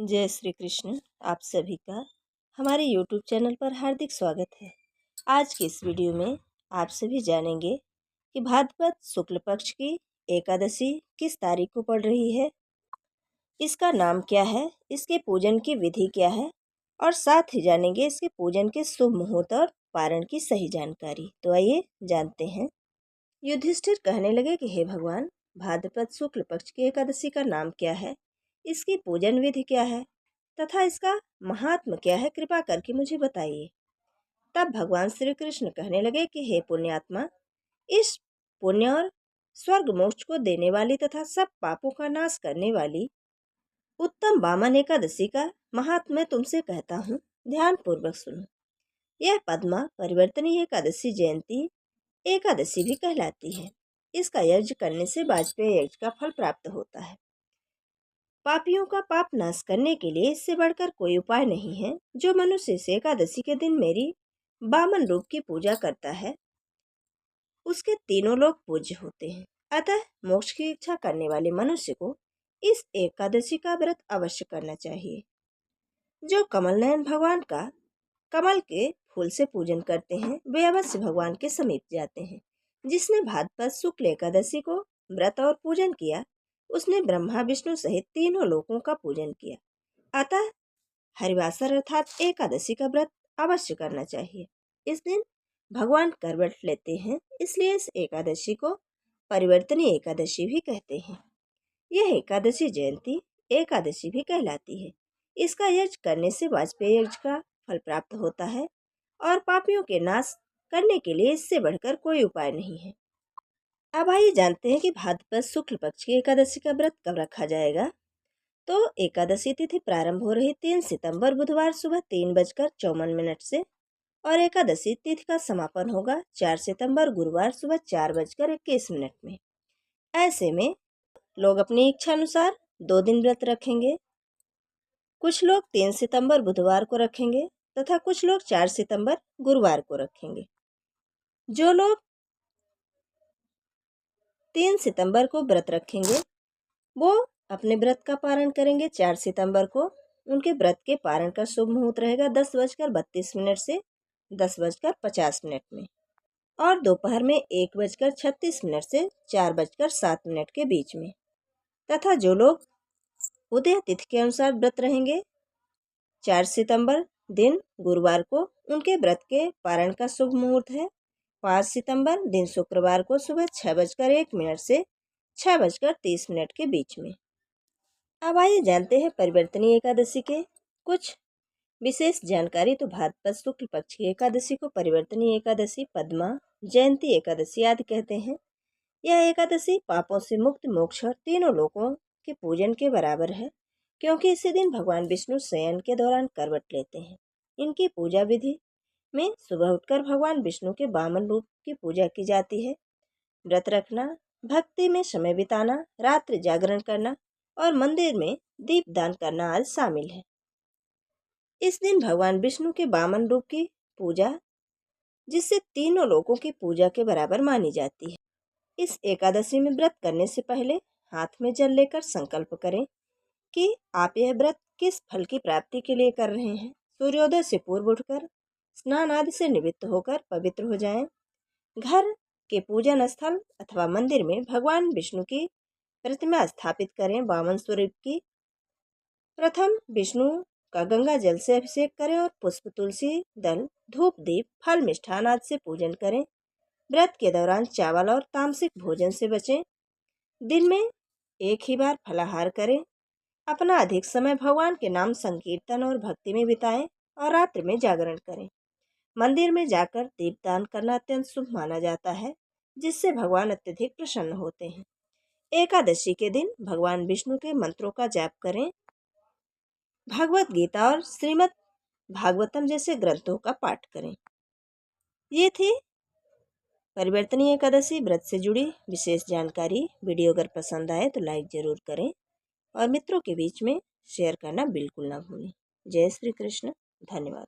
जय श्री कृष्ण। आप सभी का हमारे YouTube चैनल पर हार्दिक स्वागत है। आज की इस वीडियो में आप सभी जानेंगे कि भाद्रपद शुक्ल पक्ष की एकादशी किस तारीख को पड़ रही है, इसका नाम क्या है, इसके पूजन की विधि क्या है और साथ ही जानेंगे इसके पूजन के शुभ मुहूर्त और पारण की सही जानकारी। तो आइए जानते हैं। युधिष्ठिर कहने लगे कि हे भगवान, भाद्रपद शुक्ल पक्ष की एकादशी का नाम क्या है, इसकी पूजन विधि क्या है तथा इसका महात्म क्या है, कृपा करके मुझे बताइए। तब भगवान श्री कृष्ण कहने लगे कि हे पुण्यात्मा, इस पुण्य और स्वर्ग मोक्ष को देने वाली तथा सब पापों का नाश करने वाली उत्तम वामन एकादशी का महात्म मैं तुमसे कहता हूँ, ध्यान पूर्वक सुनो। यह पद्मा परिवर्तनी एकादशी जयंती एकादशी भी कहलाती है। इसका यज्ञ करने से वाजपेयी यज्ञ का फल प्राप्त होता है। पापियों का पाप नाश करने के लिए इससे बढ़कर कोई उपाय नहीं है। जो मनुष्य इस एकादशी के दिन मेरी वामन रूप की पूजा करता है उसके तीनों लोग पूज्य होते हैं। अतः मोक्ष की इच्छा करने वाले मनुष्य को इस एकादशी का व्रत अवश्य करना चाहिए। जो कमल नयन भगवान का कमल के फूल से पूजन करते हैं वे अवश्य भगवान के समीप जाते हैं। जिसने भाद्रपद शुक्ल एकादशी को व्रत और पूजन किया उसने ब्रह्मा विष्णु सहित तीनों लोकों का पूजन किया। अतः हरिवासर अर्थात एकादशी का व्रत अवश्य करना चाहिए। इस दिन भगवान करवट लेते हैं, इसलिए इस एकादशी को परिवर्तनी एकादशी भी कहते हैं। यह एकादशी जयंती एकादशी भी कहलाती है। इसका यज्ञ करने से वाजपेयी यज्ञ का फल प्राप्त होता है और पापियों के नाश करने के लिए इससे बढ़कर कोई उपाय नहीं है। अब आइए जानते हैं कि भाद्रपद शुक्ल पक्ष की एकादशी का व्रत कब रखा जाएगा। तो एकादशी तिथि प्रारंभ हो रही 3 सितंबर बुधवार सुबह 3:54 से और एकादशी तिथि का समापन होगा 4 सितंबर गुरुवार सुबह 4:21 में। ऐसे में लोग अपनी इच्छा अनुसार 2 दिन व्रत रखेंगे। कुछ लोग 3 सितंबर बुधवार को रखेंगे तथा कुछ लोग 4 सितंबर गुरुवार को रखेंगे। जो लोग 3 सितंबर को व्रत रखेंगे वो अपने व्रत का पारण करेंगे 4 सितंबर को। उनके व्रत के पारण का शुभ मुहूर्त रहेगा 10:32 से 10:50 में और दोपहर में 1:36 से 4:07 के बीच में। तथा जो लोग उदय तिथि के अनुसार व्रत रहेंगे 4 सितंबर दिन गुरुवार को, उनके व्रत के पारण का शुभ मुहूर्त है 5 सितंबर दिन शुक्रवार को सुबह 6:01 से 6:30 के बीच में। अब आइए जानते हैं परिवर्तनी एकादशी के कुछ विशेष जानकारी। तो भाद्रपद शुक्ल पक्ष की एकादशी को परिवर्तनी एकादशी, पद्मा, जयंती एकादशी आदि कहते हैं। यह एकादशी पापों से मुक्त, मोक्ष और तीनों लोकों के पूजन के बराबर है, क्योंकि इसी दिन भगवान विष्णु शयन के दौरान करवट लेते हैं। इनकी पूजा विधि में सुबह उठकर भगवान विष्णु के वामन रूप की पूजा की जाती है। व्रत रखना, भक्ति में समय बिताना, रात्रि जागरण करना और मंदिर में दीपदान करना आज शामिल है। इस दिन भगवान विष्णु के वामन रूप की पूजा जिससे तीनों लोकों की पूजा के बराबर मानी जाती है। इस एकादशी में व्रत करने से पहले हाथ में जल लेकर संकल्प करें कि आप यह व्रत किस फल की प्राप्ति के लिए कर रहे हैं। सूर्योदय से पूर्व उठकर स्नान आदि से निवृत्त होकर पवित्र हो जाएं। घर के पूजन स्थल अथवा मंदिर में भगवान विष्णु की प्रतिमा स्थापित करें। वामन स्वरूप की प्रथम विष्णु का गंगा जल से अभिषेक करें और पुष्प, तुलसी दल, धूप, दीप, फल, मिष्ठान आदि से पूजन करें। व्रत के दौरान चावल और तामसिक भोजन से बचें। दिन में एक ही बार फलाहार करें। अपना अधिक समय भगवान के नाम संकीर्तन और भक्ति में बिताएं और रात्रि में जागरण करें। मंदिर में जाकर दीपदान करना अत्यंत शुभ माना जाता है, जिससे भगवान अत्यधिक प्रसन्न होते हैं। एकादशी के दिन भगवान विष्णु के मंत्रों का जाप करें। भगवत गीता और श्रीमद् भागवतम जैसे ग्रंथों का पाठ करें। ये थी परिवर्तनी एकादशी व्रत से जुड़ी विशेष जानकारी। वीडियो अगर पसंद आए तो लाइक जरूर करें और मित्रों के बीच में शेयर करना बिल्कुल ना भूलें। जय श्री कृष्ण। धन्यवाद।